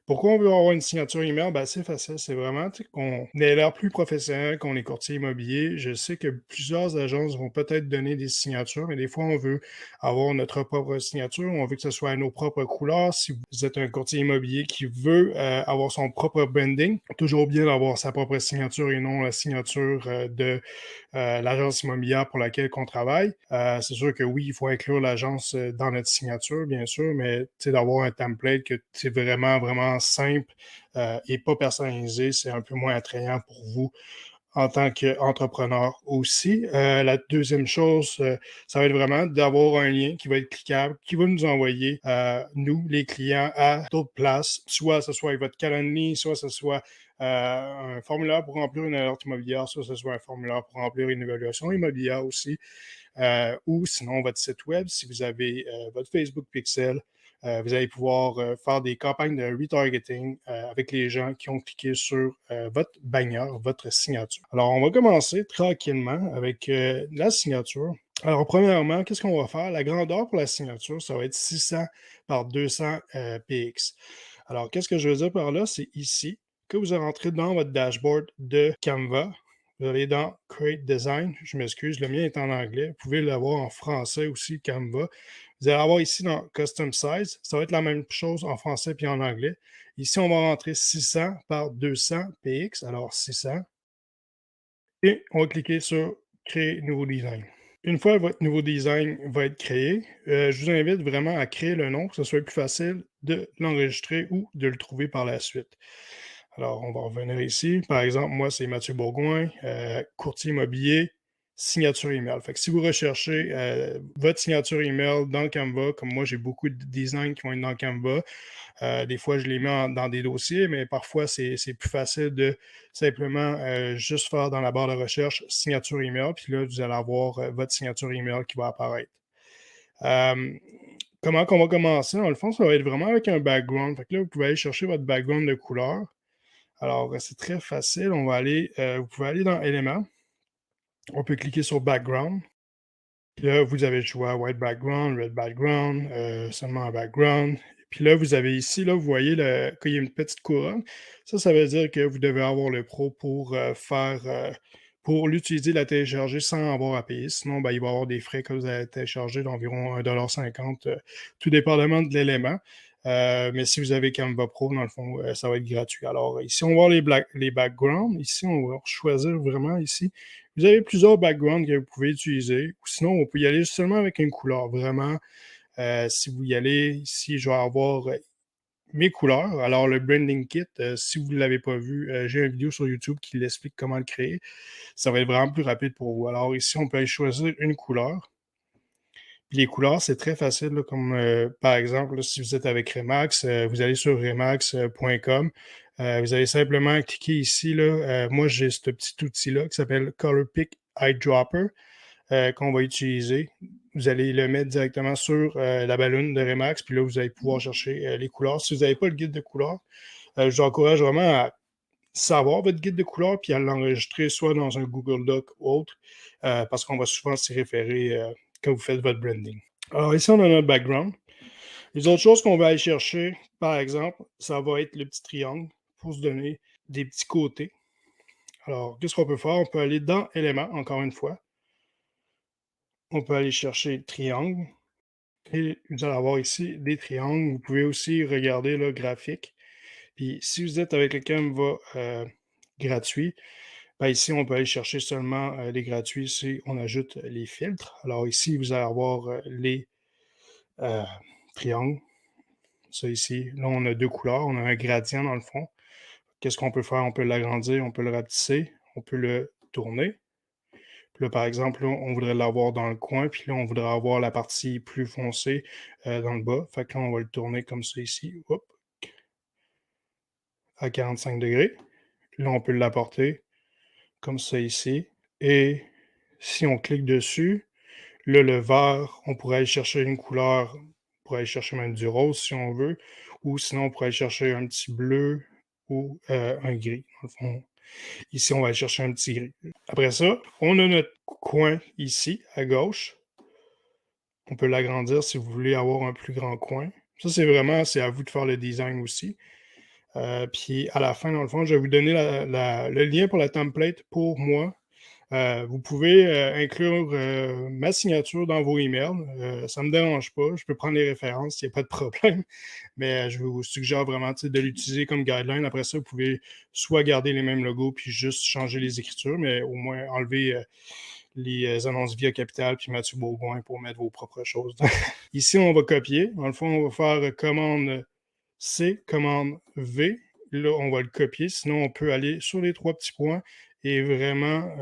Pourquoi on veut avoir une signature email? Ben, c'est facile, c'est vraiment qu'on ait l'air plus professionnel, qu'on est courtier immobilier. Je sais que plusieurs agences vont peut-être donner des signatures, mais des fois, on veut avoir notre propre signature, on veut que ce soit à nos propres couleurs. Si vous êtes un courtier immobilier qui veut avoir son propre branding, toujours bien d'avoir sa propre signature et non la signature de l'agence immobilière pour laquelle on travaille. C'est sûr que oui, il faut inclure l'agence dans notre signature, bien sûr, mais d'avoir un template que c'est vraiment, vraiment simple et pas personnalisé, c'est un peu moins attrayant pour vous en tant qu'entrepreneur aussi. La deuxième chose, ça va être vraiment d'avoir un lien qui va être cliquable, qui va nous envoyer, nous, les clients, à d'autres places, soit ce soit avec votre calendrier, soit ce soit un formulaire pour remplir une alerte immobilière, soit ce soit un formulaire pour remplir une évaluation immobilière aussi, ou sinon votre site web, si vous avez votre Facebook Pixel, vous allez pouvoir faire des campagnes de retargeting avec les gens qui ont cliqué sur votre bannière, votre signature. Alors, on va commencer tranquillement avec la signature. Alors, premièrement, qu'est-ce qu'on va faire? La grandeur pour la signature, ça va être 600 par 200 px. Alors, qu'est-ce que je veux dire par là? C'est ici que vous rentrez dans votre dashboard de Canva. Vous allez dans Create Design. Je m'excuse, le mien est en anglais. Vous pouvez l'avoir en français aussi, Canva. Vous allez avoir ici dans Custom Size. Ça va être la même chose en français puis en anglais. Ici, on va rentrer 600 par 200 px. Alors, 600. Et on va cliquer sur Créer nouveau design. Une fois votre nouveau design va être créé, je vous invite vraiment à créer le nom, que ce soit plus facile de l'enregistrer ou de le trouver par la suite. Alors, on va revenir ici. Par exemple, moi, c'est Mathieu Bourgoin, courtier immobilier, signature email. Fait que si vous recherchez votre signature email dans Canva, comme moi, j'ai beaucoup de designs qui vont être dans Canva. Des fois, je les mets dans des dossiers, mais parfois, c'est plus facile de simplement juste faire dans la barre de recherche signature email, puis là, vous allez avoir votre signature email qui va apparaître. Comment qu'on va commencer? Dans le fond, ça va être vraiment avec un background. Fait que là, vous pouvez aller chercher votre background de couleur. Alors, c'est très facile. On va aller, vous pouvez aller dans Éléments. On peut cliquer sur Background. Puis là, vous avez le choix White Background, Red Background, seulement un background. Puis là, vous avez ici, là, vous voyez qu'il y a une petite couronne. Ça veut dire que vous devez avoir le pro pour pour l'utiliser, la télécharger sans avoir à payer. Sinon, ben, il va y avoir des frais que vous allez télécharger d'environ 1,50 $, tout dépendamment de l'élément. Mais si vous avez Canva Pro, dans le fond, ça va être gratuit. Alors, ici, on va voir les backgrounds. Ici, on va choisir vraiment ici. Vous avez plusieurs backgrounds que vous pouvez utiliser. Ou sinon, on peut y aller seulement avec une couleur. Vraiment, si vous y allez, ici, je vais avoir mes couleurs. Alors, le branding kit, si vous ne l'avez pas vu, j'ai une vidéo sur YouTube qui l'explique comment le créer. Ça va être vraiment plus rapide pour vous. Alors, ici, on peut aller choisir une couleur. Puis les couleurs, c'est très facile, là, comme par exemple, là, si vous êtes avec Remax, vous allez sur remax.com. Vous allez simplement cliquer ici. Là, moi, j'ai ce petit outil-là qui s'appelle Color Pick Eyedropper qu'on va utiliser. Vous allez le mettre directement sur la balloune de Remax, puis là, vous allez pouvoir chercher les couleurs. Si vous n'avez pas le guide de couleurs, je vous encourage vraiment à savoir votre guide de couleurs puis à l'enregistrer soit dans un Google Doc ou autre, parce qu'on va souvent s'y référer quand vous faites votre branding. Alors ici, on a notre background. Les autres choses qu'on va aller chercher, par exemple, ça va être le petit triangle pour se donner des petits côtés. Alors, qu'est-ce qu'on peut faire? On peut aller dans Éléments, encore une fois. On peut aller chercher triangle. Et vous allez avoir ici des triangles. Vous pouvez aussi regarder le graphique. Puis si vous êtes avec le Canva gratuit, ben ici, on peut aller chercher seulement les gratuits si on ajoute les filtres. Alors ici, vous allez avoir les euh, triangles. Ça ici. Là, on a deux couleurs. On a un gradient dans le fond. Qu'est-ce qu'on peut faire? On peut l'agrandir, on peut le rapetisser, on peut le tourner. Puis là, par exemple, là, on voudrait l'avoir dans le coin, puis là, on voudrait avoir la partie plus foncée dans le bas. Fait que là, on va le tourner comme ça ici. Hop, à 45 degrés. Là, on peut l'apporter comme ça ici. Et si on clique dessus, là, le vert, on pourrait aller chercher une couleur, on pourrait aller chercher même du rose si on veut, ou sinon on pourrait aller chercher un petit bleu ou un gris. Dans le fond, ici, on va aller chercher un petit gris. Après ça, on a notre coin ici, à gauche. On peut l'agrandir si vous voulez avoir un plus grand coin. Ça, c'est à vous de faire le design aussi. Puis à la fin, dans le fond, je vais vous donner le lien pour la template pour moi. Vous pouvez inclure ma signature dans vos emails. Ça ne me dérange pas. Je peux prendre les références, il n'y a pas de problème. Mais je vous suggère vraiment de l'utiliser comme guideline. Après ça, vous pouvez soit garder les mêmes logos puis juste changer les écritures, mais au moins enlever les annonces Via Capital puis Mathieu Bourgoin pour mettre vos propres choses. Ici, on va copier. Dans le fond, on va faire commande C, commande V. Là, on va le copier. Sinon, on peut aller sur les 3 petits points et vraiment,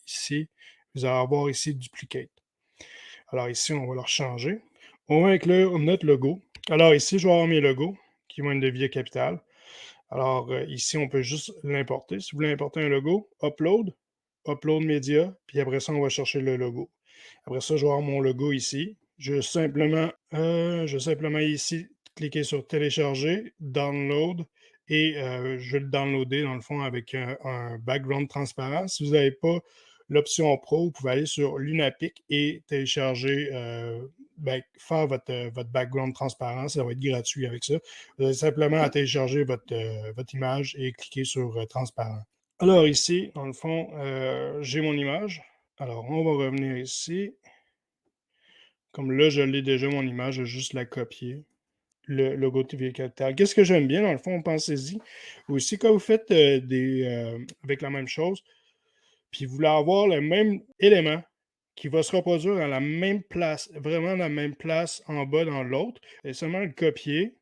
ici, vous allez avoir ici duplicate. Alors ici, on va le changer. On va inclure notre logo. Alors ici, je vais avoir mes logos qui vont être de Via Capital. Alors ici, on peut juste l'importer. Si vous voulez importer un logo, upload, upload média, puis après ça, on va chercher le logo. Après ça, je vais avoir mon logo ici. Je vais simplement ici cliquer sur télécharger, download, et je vais le downloader dans le fond avec un background transparent. Si vous n'avez pas l'option Pro, vous pouvez aller sur Lunapic et télécharger, faire votre background transparent. Ça va être gratuit avec ça. Vous avez simplement à télécharger votre image et cliquer sur transparent. Alors ici, dans le fond, j'ai mon image. Alors, on va revenir ici. Comme là, je l'ai déjà, mon image, je vais juste la copier. Le logo TV Capital. Qu'est-ce que j'aime bien, dans le fond, pensez-y. Aussi, quand vous faites avec la même chose, puis vous voulez avoir le même élément qui va se reproduire à la même place, vraiment la même place en bas dans l'autre, et seulement le copier,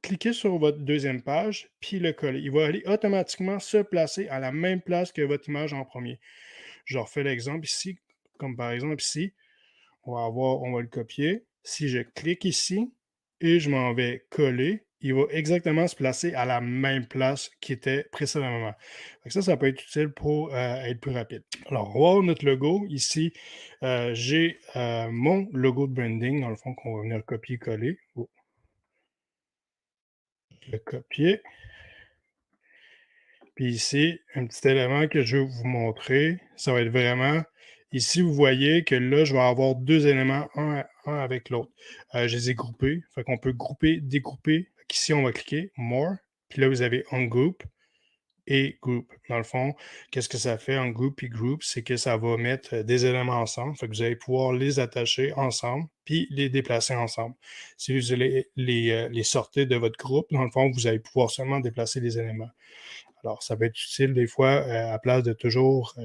cliquez sur votre deuxième page, puis le coller. Il va aller automatiquement se placer à la même place que votre image en premier. Je refais l'exemple ici, comme par exemple ici, on va le copier. Si je clique ici et je m'en vais coller, il va exactement se placer à la même place qu'il était précédemment. Ça peut être utile pour être plus rapide. Alors, on va voir notre logo. Ici, j'ai mon logo de branding, dans le fond, qu'on va venir copier-coller. Oh. Le copier. Puis ici, un petit élément que je vais vous montrer, ça va être vraiment, ici, vous voyez que là, je vais avoir 2 éléments, un avec l'autre. Je les ai groupés, fait qu'on peut grouper, dégrouper. Ici, on va cliquer More, puis là, vous avez Ungroup et Group. Dans le fond, qu'est-ce que ça fait en Group et Group? C'est que ça va mettre des éléments ensemble, fait que vous allez pouvoir les attacher ensemble, puis les déplacer ensemble. Si vous allez les sortir de votre groupe, dans le fond, vous allez pouvoir seulement déplacer les éléments. Alors, ça peut être utile des fois, à place de toujours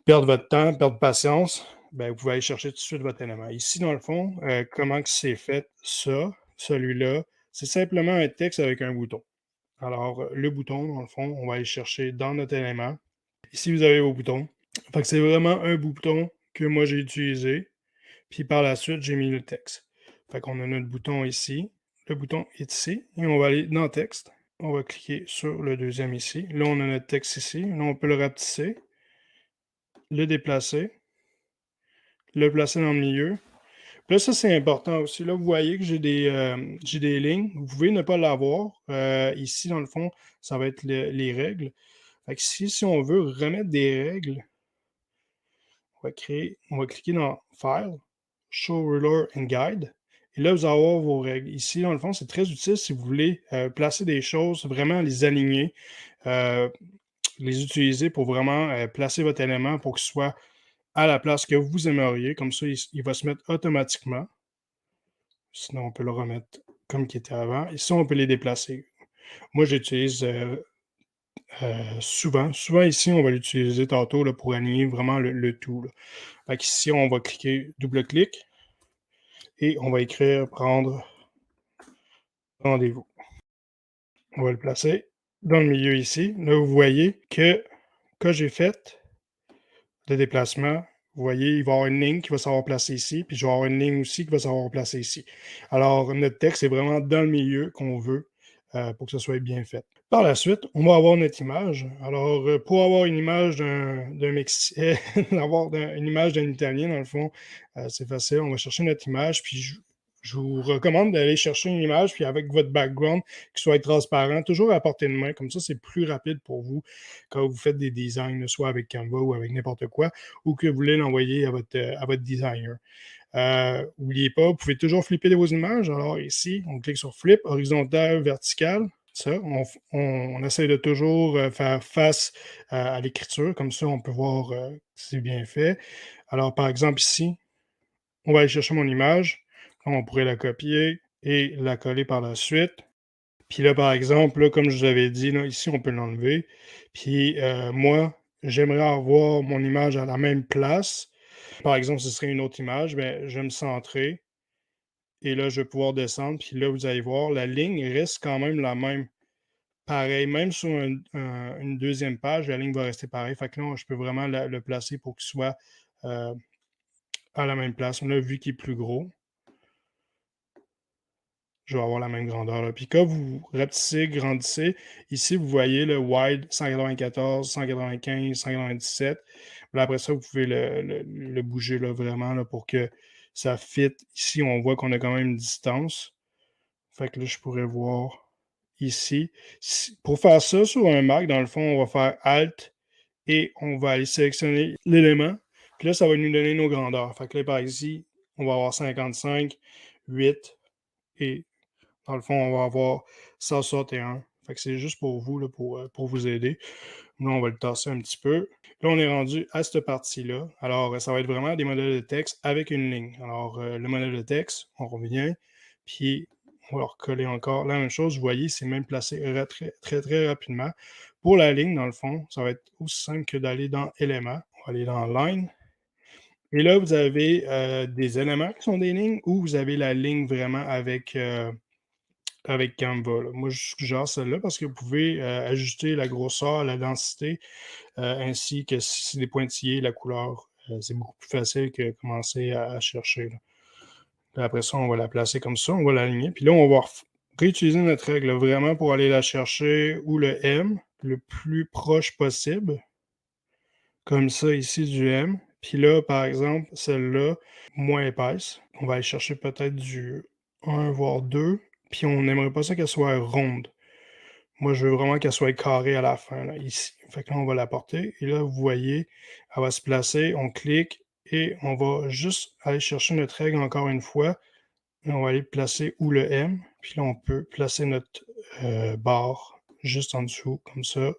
perdre votre temps, perdre patience, ben, vous pouvez aller chercher tout de suite votre élément. Ici, dans le fond, comment que c'est fait ça, celui-là, c'est simplement un texte avec un bouton. Alors, le bouton, dans le fond, on va aller chercher dans notre élément. Ici, vous avez vos boutons. Fait que c'est vraiment un bouton que moi j'ai utilisé. Puis par la suite, j'ai mis le texte. Fait qu'on a notre bouton ici. Le bouton est ici. Et on va aller dans texte. On va cliquer sur le deuxième ici. Là, on a notre texte ici. Là, on peut le rapetisser, le déplacer, le placer dans le milieu. Puis là, ça, c'est important aussi. Là, vous voyez que j'ai des lignes. Vous pouvez ne pas l'avoir. Ici, dans le fond, ça va être les règles. Fait que si on veut remettre des règles, on va cliquer dans File, Show Ruler and Guide. Et là, vous allez avoir vos règles. Ici, dans le fond, c'est très utile si vous voulez placer des choses, vraiment les aligner, les utiliser pour vraiment placer votre élément pour qu'il soit à la place que vous aimeriez. Comme ça, il va se mettre automatiquement. Sinon, on peut le remettre comme il était avant. Ici, on peut les déplacer. Moi, j'utilise souvent. Souvent, ici, on va l'utiliser tantôt là, pour aligner vraiment le tout. Là. Fait ici, on va cliquer, double-clic, et on va écrire prendre rendez-vous. On va le placer dans le milieu ici. Là, vous voyez que quand j'ai fait le déplacement, vous voyez, il va y avoir une ligne qui va s'avoir placée ici, puis je vais avoir une ligne aussi qui va s'avoir placée ici. Alors, notre texte est vraiment dans le milieu qu'on veut pour que ce soit bien fait. Par la suite, on va avoir notre image. Alors, pour avoir une image d'un Mexicain, avoir une image d'un Italien, dans le fond, c'est facile. On va chercher notre image, puis je vous recommande d'aller chercher une image, puis avec votre background, qui soit transparent, toujours à portée de main. Comme ça, c'est plus rapide pour vous quand vous faites des designs, soit avec Canva ou avec n'importe quoi, ou que vous voulez l'envoyer à votre designer. N'oubliez pas, vous pouvez toujours flipper vos images. Alors ici, on clique sur Flip, horizontal, vertical. ça. On essaie de toujours faire face à l'écriture, comme ça on peut voir si c'est bien fait. Alors, par exemple, ici, on va aller chercher mon image. On pourrait la copier et la coller par la suite. Puis là, par exemple, là, comme je vous avais dit, là, ici, on peut l'enlever. Puis moi, j'aimerais avoir mon image à la même place. Par exemple, ce serait une autre image, mais je vais me centrer. Et là, je vais pouvoir descendre. Puis là, vous allez voir, la ligne reste quand même la même. Pareil, même sur une deuxième page, la ligne va rester pareille. Fait que là, je peux vraiment le placer pour qu'il soit à la même place. On a vu qu'il est plus gros. Je vais avoir la même grandeur là. Puis quand vous rapetissez, grandissez, ici, vous voyez le wide 194, 195, 197. Là, après ça, vous pouvez le bouger là, vraiment là, pour que ça fit. Ici, on voit qu'on a quand même une distance. Fait que là, je pourrais voir ici. Pour faire ça sur un Mac, dans le fond, on va faire Alt et on va aller sélectionner l'élément. Puis là, ça va nous donner nos grandeurs. Fait que là, par ici, on va avoir 55, 8 et dans le fond, on va avoir 161. Fait que c'est juste pour vous, là, pour vous aider. Là, on va le tasser un petit peu. Là, on est rendu à cette partie-là. Alors, ça va être vraiment des modèles de texte avec une ligne. Alors, le modèle de texte, on revient, puis on va le recoller encore. La même chose, vous voyez, c'est même placé très, très, très rapidement. Pour la ligne, dans le fond, ça va être aussi simple que d'aller dans Éléments. On va aller dans Line. Et là, vous avez des éléments qui sont des lignes ou vous avez la ligne vraiment avec Canva. Là. Moi, je suggère celle-là parce que vous pouvez ajuster la grosseur, la densité, ainsi que si c'est des pointillés, la couleur. C'est beaucoup plus facile que commencer à chercher. Là. Puis après ça, on va la placer comme ça, on va l'aligner. Puis là, on va réutiliser notre règle là, vraiment pour aller la chercher où le M, le plus proche possible. Comme ça, ici, du M. Puis là, par exemple, celle-là, moins épaisse. On va aller chercher peut-être du 1, voire 2. Puis on n'aimerait pas ça qu'elle soit ronde. Moi, je veux vraiment qu'elle soit carrée à la fin, là, ici. Fait que là, on va la porter. Et là, vous voyez, elle va se placer. On clique et on va juste aller chercher notre règle encore une fois. Et on va aller placer où le M. Puis là, on peut placer notre barre juste en dessous, comme ça,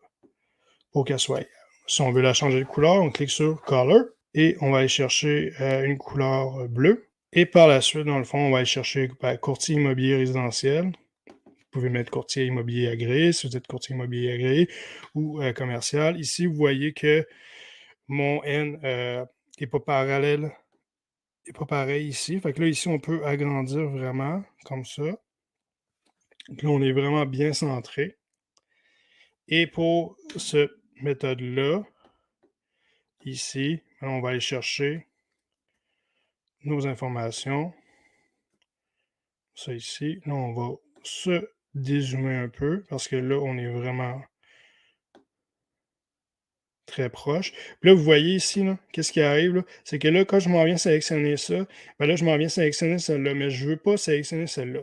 pour qu'elle soit. Si on veut la changer de couleur, on clique sur Color et on va aller chercher une couleur bleue. Et par la suite, dans le fond, on va aller chercher courtier immobilier résidentiel. Vous pouvez mettre courtier immobilier agréé si vous êtes courtier immobilier agréé ou commercial. Ici, vous voyez que mon N n'est pas parallèle, n'est pas pareil ici. Fait que là, ici, on peut agrandir vraiment comme ça. Donc là, on est vraiment bien centré. Et pour cette méthode-là, ici, on va aller chercher nos informations. Ça ici. Là, on va se dézoomer un peu parce que là, on est vraiment très proche. Puis là, vous voyez ici, qu'est-ce qui arrive? C'est que là, quand je m'en viens sélectionner ça, ben là, je m'en viens sélectionner celle-là, mais je ne veux pas sélectionner celle-là.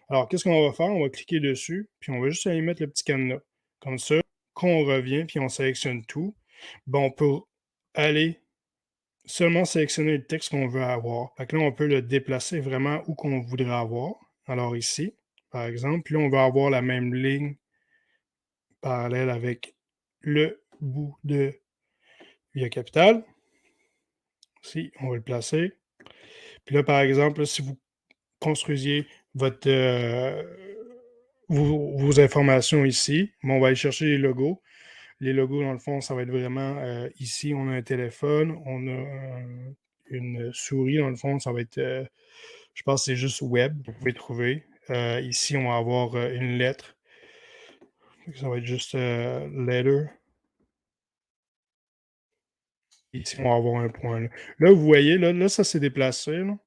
Alors, qu'est-ce qu'on va faire? On va cliquer dessus, puis on va juste aller mettre le petit cadenas. Comme ça, quand on revient, puis on sélectionne tout, ben, on peut aller seulement sélectionner le texte qu'on veut avoir. Fait que là, on peut le déplacer vraiment où qu'on voudrait avoir. Alors ici, par exemple, puis là, on va avoir la même ligne parallèle avec le bout de Via Capital. Ici, on va le placer. Puis là, par exemple, si vous construisiez votre, vos informations ici, on va aller chercher les logos. Les logos, dans le fond, ça va être vraiment ici, on a un téléphone, on a une souris, dans le fond, ça va être, je pense que c'est juste web, vous pouvez trouver. Ici, on va avoir une lettre. Ça va être juste letter. Ici, on va avoir un point. Là, vous voyez, là ça s'est déplacé. Là.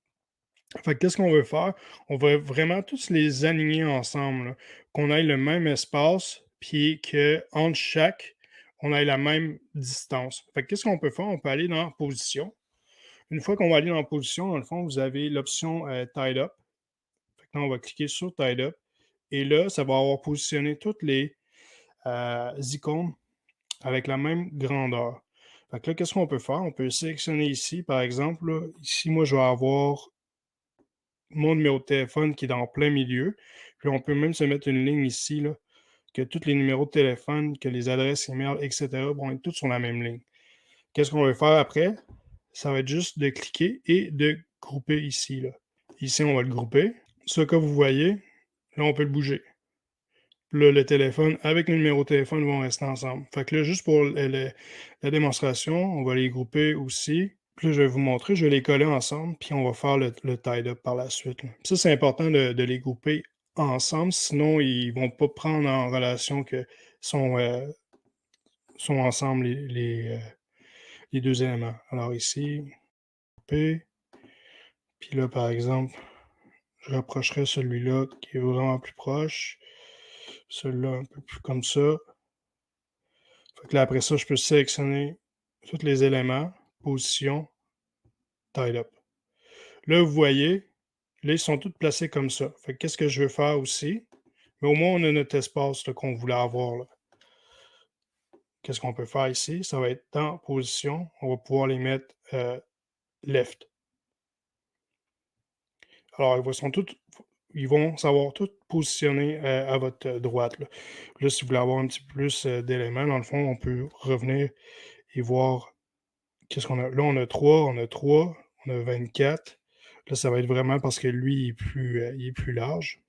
Fait que qu'est-ce qu'on veut faire? On va vraiment tous les aligner ensemble, là, qu'on ait le même espace, puis qu'entre chaque, on ait la même distance. Fait que qu'est-ce qu'on peut faire? On peut aller dans position. Une fois qu'on va aller dans position, dans le fond, vous avez l'option Tied Up. Fait que là, on va cliquer sur Tied Up. Et là, ça va avoir positionné toutes les icônes avec la même grandeur. Fait que là, qu'est-ce qu'on peut faire? On peut sélectionner ici, par exemple. Là, ici, moi, je vais avoir mon numéro de téléphone qui est dans plein milieu. Puis on peut même se mettre une ligne ici, là, que tous les numéros de téléphone, que les adresses email, etc. vont être toutes sur la même ligne. Qu'est-ce qu'on va faire après? Ça va être juste de cliquer et de grouper ici. Là. Ici, on va le grouper. Ce que vous voyez, là, on peut le bouger. Là, le téléphone avec le numéro de téléphone vont rester ensemble. Fait que là, juste pour la démonstration, on va les grouper aussi. Puis là, je vais vous montrer, je vais les coller ensemble, puis on va faire le tie-up par la suite. Là. Ça, c'est important de les grouper ensemble, sinon ils ne vont pas prendre en relation que sont ensemble les deux éléments. Alors ici, couper. Puis là, par exemple, je rapprocherai celui-là qui est vraiment plus proche. Celui-là un peu plus comme ça. Fait que là, après ça, je peux sélectionner tous les éléments, position, tied up. Là, vous voyez, là, ils sont tous placés comme ça. Fait que qu'est-ce que je veux faire aussi? Mais au moins, on a notre espace qu'on voulait avoir. Là. Qu'est-ce qu'on peut faire ici? Ça va être dans position. On va pouvoir les mettre left. Alors, ils vont savoir tout positionner à votre droite. Là, si vous voulez avoir un petit peu plus d'éléments, dans le fond, on peut revenir et voir qu'est-ce qu'on a. Là, on a 3, on a 24. Là, ça va être vraiment parce que lui, il est plus large.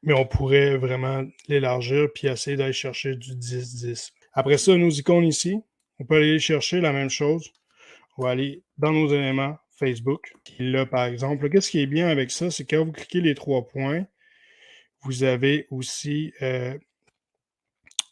Mais on pourrait vraiment l'élargir puis essayer d'aller chercher du 10-10. Après ça, nos icônes ici, on peut aller chercher la même chose. On va aller dans nos éléments Facebook. Puis là, par exemple, qu'est-ce qui est bien avec ça, c'est quand vous cliquez les 3 points, vous avez aussi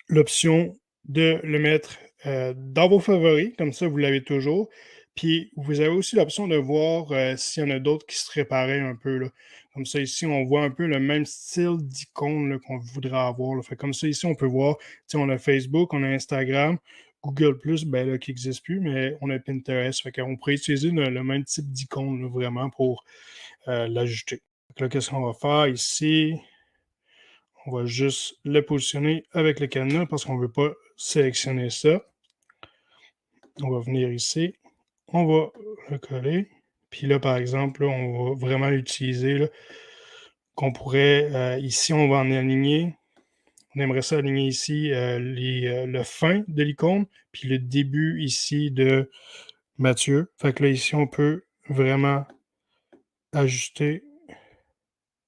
l'option de le mettre dans vos favoris, comme ça vous l'avez toujours. Puis vous avez aussi l'option de voir s'il y en a d'autres qui se réparaient un peu. Là. Comme ça, ici, on voit un peu le même style d'icône qu'on voudrait avoir. Là. Fait comme ça, ici, on peut voir, on a Facebook, on a Instagram, Google+, ben là, qui n'existe plus, mais on a Pinterest. Fait qu'on pourrait utiliser le même type d'icône vraiment pour l'ajouter. Là, qu'est-ce qu'on va faire ici? On va juste le positionner avec le cadenas parce qu'on ne veut pas sélectionner ça. On va venir ici. On va le coller. Puis là, par exemple, là, on va vraiment l'utiliser. Qu'on pourrait, ici, on va en aligner. On aimerait ça aligner ici le fin de l'icône, puis le début ici de Mathieu. Fait que là, ici, on peut vraiment ajuster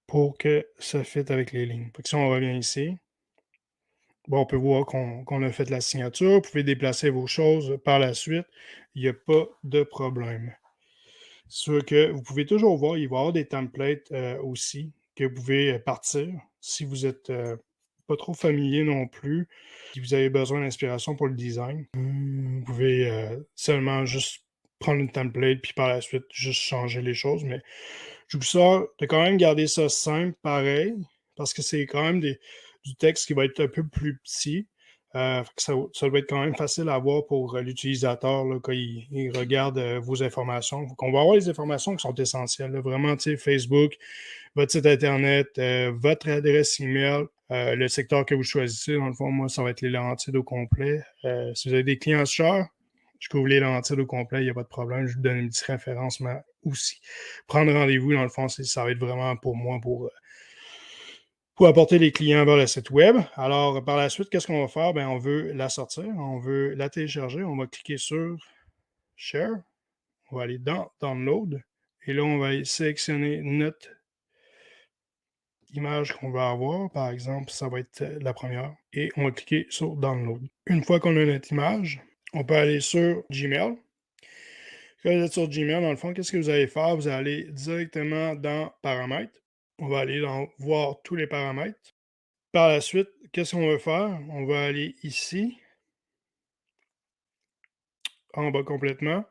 pour que ça fitte avec les lignes. Fait que si on revient ici, bon, on peut voir qu'on a fait la signature. Vous pouvez déplacer vos choses par la suite. Il n'y a pas de problème. C'est sûr que vous pouvez toujours voir, il va y avoir des templates aussi que vous pouvez partir si vous n'êtes pas trop familier non plus, si vous avez besoin d'inspiration pour le design. Vous pouvez seulement juste prendre une template puis par la suite juste changer les choses. Mais je vous sors de quand même garder ça simple, pareil, parce que c'est quand même du texte qui va être un peu plus petit. Ça doit être quand même facile à voir pour l'utilisateur là, quand il regarde vos informations. Donc, on va avoir les informations qui sont essentielles. Là, vraiment, Facebook, votre site Internet, votre adresse email, le secteur que vous choisissez. Dans le fond, moi, ça va être les lentilles au complet. Si vous avez des clients chers, je couvre les lentilles au complet, il n'y a pas de problème. Je vous donne une petite référence, mais aussi. Prendre rendez-vous, dans le fond, ça va être vraiment pour moi pour apporter les clients vers le site web. Alors, par la suite, qu'est-ce qu'on va faire? On veut la sortir, on veut la télécharger, on va cliquer sur Share, on va aller dans Download, et là, on va sélectionner notre image qu'on va avoir. Par exemple, ça va être la première, et on va cliquer sur Download. Une fois qu'on a notre image, on peut aller sur Gmail. Quand vous êtes sur Gmail, dans le fond, qu'est-ce que vous allez faire? Vous allez directement dans Paramètres. On va aller voir tous les paramètres. Par la suite, qu'est-ce qu'on va faire? On va aller ici, en bas complètement.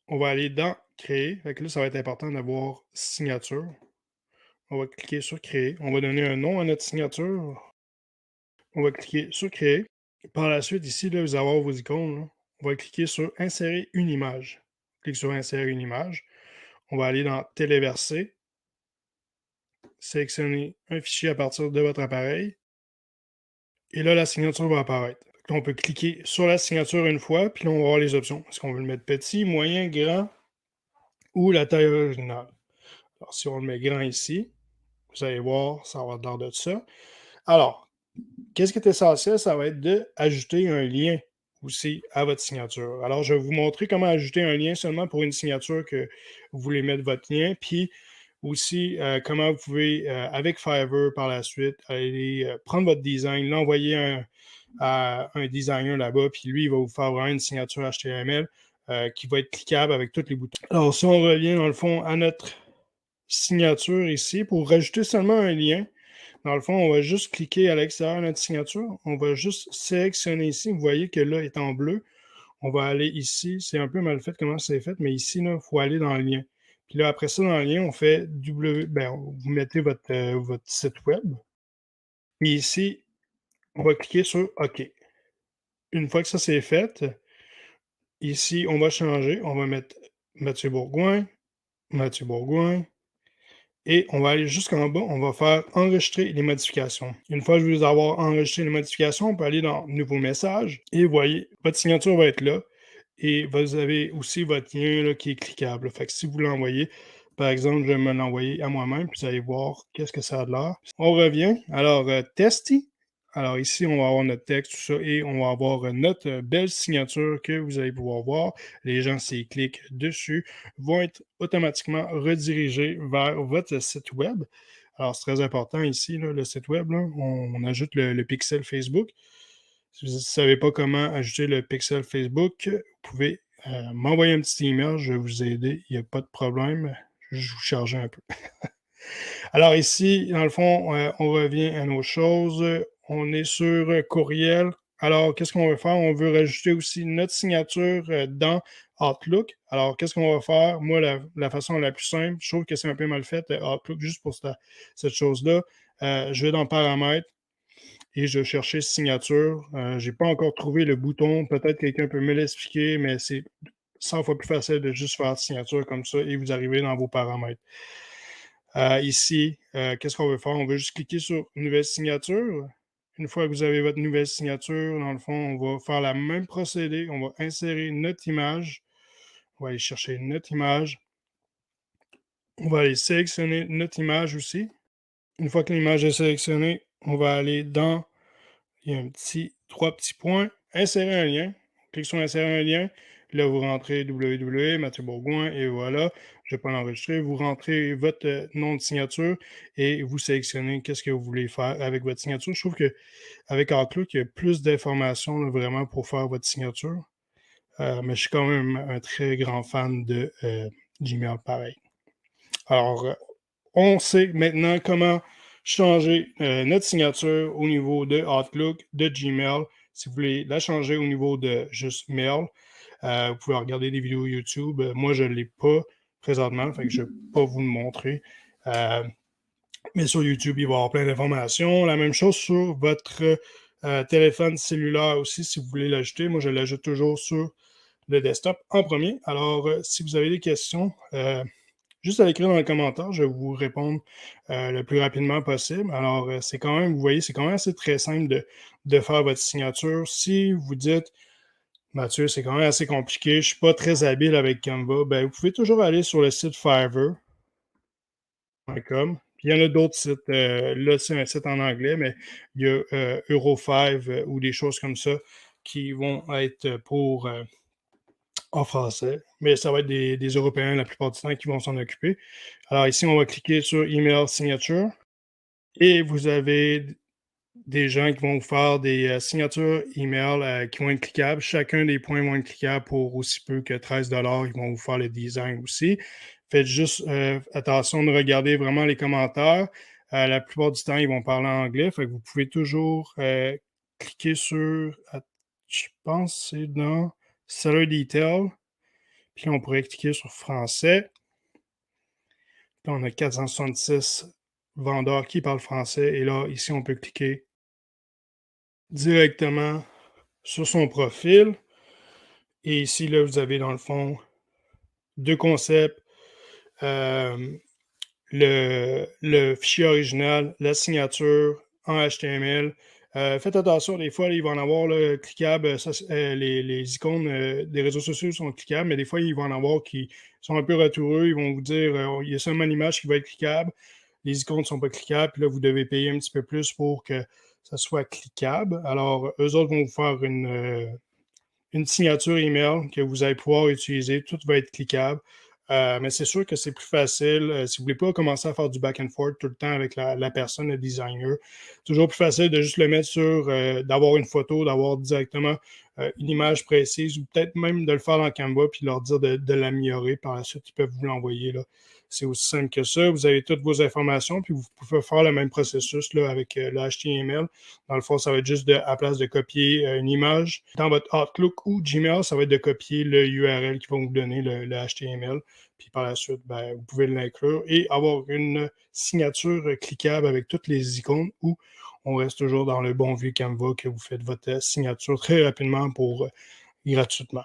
On va aller dans Créer. Fait que là, ça va être important d'avoir Signature. On va cliquer sur Créer. On va donner un nom à notre signature. On va cliquer sur Créer. Par la suite, ici, là, vous allez avoir vos icônes. Là. On va cliquer sur Insérer une image. Clique sur Insérer une image. On va aller dans Téléverser. Sélectionner un fichier à partir de votre appareil. Et là, la signature va apparaître. Là, on peut cliquer sur la signature une fois, puis là, on va voir les options. Est-ce qu'on veut le mettre petit, moyen, grand ou la taille originale? Alors, si on le met grand ici, Vous allez voir, ça va avoir l'air de ça. Alors, qu'est-ce qui est essentiel? Ça va être d'ajouter un lien aussi à votre signature. Alors, je vais vous montrer comment ajouter un lien seulement pour une signature que vous voulez mettre votre lien, puis aussi comment vous pouvez, avec Fiverr par la suite, aller prendre votre design, l'envoyer à un designer là-bas, puis lui, il va vous faire vraiment une signature HTML qui va être cliquable avec tous les boutons. Alors, si on revient dans le fond à notre signature ici, pour rajouter seulement un lien, dans le fond, on va juste cliquer à l'extérieur de notre signature. On va juste sélectionner ici. Vous voyez que là, est en bleu. On va aller ici. C'est un peu mal fait comment c'est fait, mais ici, il faut aller dans le lien. Puis là, après ça, dans le lien, on fait vous mettez votre site web. Puis ici, on va cliquer sur OK. Une fois que ça c'est fait, ici, on va changer. On va mettre Mathieu Bourgoin, Mathieu Bourgoin. Et on va aller jusqu'en bas, on va faire enregistrer les modifications. Une fois que je vais avoir enregistré les modifications, on peut aller dans Nouveau message et vous voyez, votre signature va être là et vous avez aussi votre lien là, qui est cliquable. Fait que si vous l'envoyez, par exemple, je vais me l'envoyer à moi-même, puis vous allez voir qu'est-ce que ça a de l'air. On revient. Alors, Testy. Alors ici, on va avoir notre texte, tout ça, et on va avoir notre belle signature que vous allez pouvoir voir. Les gens, s'ils cliquent dessus, vont être automatiquement redirigés vers votre site web. Alors, c'est très important ici, là, le site web, là, on ajoute le pixel Facebook. Si vous ne savez pas comment ajouter le pixel Facebook, vous pouvez m'envoyer un petit email, je vais vous aider, il n'y a pas de problème. Je vous charge un peu. Alors ici, dans le fond, on revient à nos choses. On est sur courriel. Alors, qu'est-ce qu'on veut faire? On veut rajouter aussi notre signature dans Outlook. Alors, qu'est-ce qu'on va faire? Moi, la façon la plus simple, je trouve que c'est un peu mal fait, Outlook, juste pour cette chose-là. Je vais dans Paramètres et je vais chercher signature. Je n'ai pas encore trouvé le bouton. Peut-être quelqu'un peut me l'expliquer, mais c'est 100 fois plus facile de juste faire signature comme ça et vous arrivez dans vos paramètres. Ici, qu'est-ce qu'on veut faire? On veut juste cliquer sur Nouvelle signature. Une fois que vous avez votre nouvelle signature, dans le fond, on va faire le même procédé. On va insérer notre image. On va aller chercher notre image. On va aller sélectionner notre image aussi. Une fois que l'image est sélectionnée, on va aller dans, il y a trois petits points, insérer un lien. Clique sur insérer un lien. Là, vous rentrez www, Mathieu Bourgoin, et voilà. Je ne vais pas l'enregistrer. Vous rentrez votre nom de signature et vous sélectionnez qu'est-ce que vous voulez faire avec votre signature. Je trouve qu'avec Outlook, il y a plus d'informations vraiment pour faire votre signature. Mais je suis quand même un très grand fan de Gmail pareil. Alors, on sait maintenant comment changer notre signature au niveau de Outlook, de Gmail. Si vous voulez la changer au niveau de juste mail, vous pouvez regarder des vidéos YouTube. Moi, je ne l'ai pas présentement, fait que je ne vais pas vous le montrer. Mais sur YouTube, il va y avoir plein d'informations. La même chose sur votre téléphone cellulaire aussi, si vous voulez l'ajouter. Moi, je l'ajoute toujours sur le desktop en premier. Alors, si vous avez des questions, juste à l'écrire dans les commentaires, je vais vous répondre le plus rapidement possible. Alors, c'est quand même, vous voyez, c'est quand même assez très simple de faire votre signature. Si vous dites, Mathieu, c'est quand même assez compliqué, je ne suis pas très habile avec Canva, ben, vous pouvez toujours aller sur le site Fiverr.com. Puis il y en a d'autres sites. Là, c'est un site en anglais, mais il y a Euro5 ou des choses comme ça qui vont être pour en français, mais ça va être des Européens la plupart du temps qui vont s'en occuper. Alors ici, on va cliquer sur Email Signature et vous avez des gens qui vont vous faire des signatures email qui vont être cliquables. Chacun des points vont être cliquables pour aussi peu que 13 $. Ils vont vous faire le design aussi. Faites juste attention de regarder vraiment les commentaires. La plupart du temps, ils vont parler en anglais. Fait que vous pouvez toujours cliquer sur, je pense c'est dans Seller Detail. Puis là, on pourrait cliquer sur français. Puis on a 466 vendeurs qui parlent français. Et là, ici, on peut cliquer directement sur son profil. Et ici, là, vous avez dans le fond deux concepts. Le fichier original, la signature en HTML. Faites attention, des fois, il va en avoir là, cliquable. Les icônes des réseaux sociaux sont cliquables, mais des fois, il va en avoir qui sont un peu ratoureux. Ils vont vous dire il y a seulement l'image qui va être cliquable. les icônes ne sont pas cliquables, puis là, vous devez payer un petit peu plus pour que ça soit cliquable. Alors, eux autres vont vous faire une signature email que vous allez pouvoir utiliser. Tout va être cliquable. Mais c'est sûr que c'est plus facile. Si vous ne voulez pas commencer à faire du back and forth tout le temps avec la personne, le designer, toujours plus facile de juste le mettre sur, d'avoir une photo, d'avoir directement une image précise ou peut-être même de le faire dans Canva puis leur dire de l'améliorer. Par la suite, ils peuvent vous l'envoyer. Là. C'est aussi simple que ça. Vous avez toutes vos informations, puis vous pouvez faire le même processus là, avec le HTML. Dans le fond, ça va être juste à place de copier une image dans votre Outlook ou Gmail, ça va être de copier le URL qui va vous donner le HTML. Puis par la suite, ben, vous pouvez l'inclure et avoir une signature cliquable avec toutes les icônes ou on reste toujours dans le bon vieux Canva que vous faites votre signature très rapidement pour gratuitement.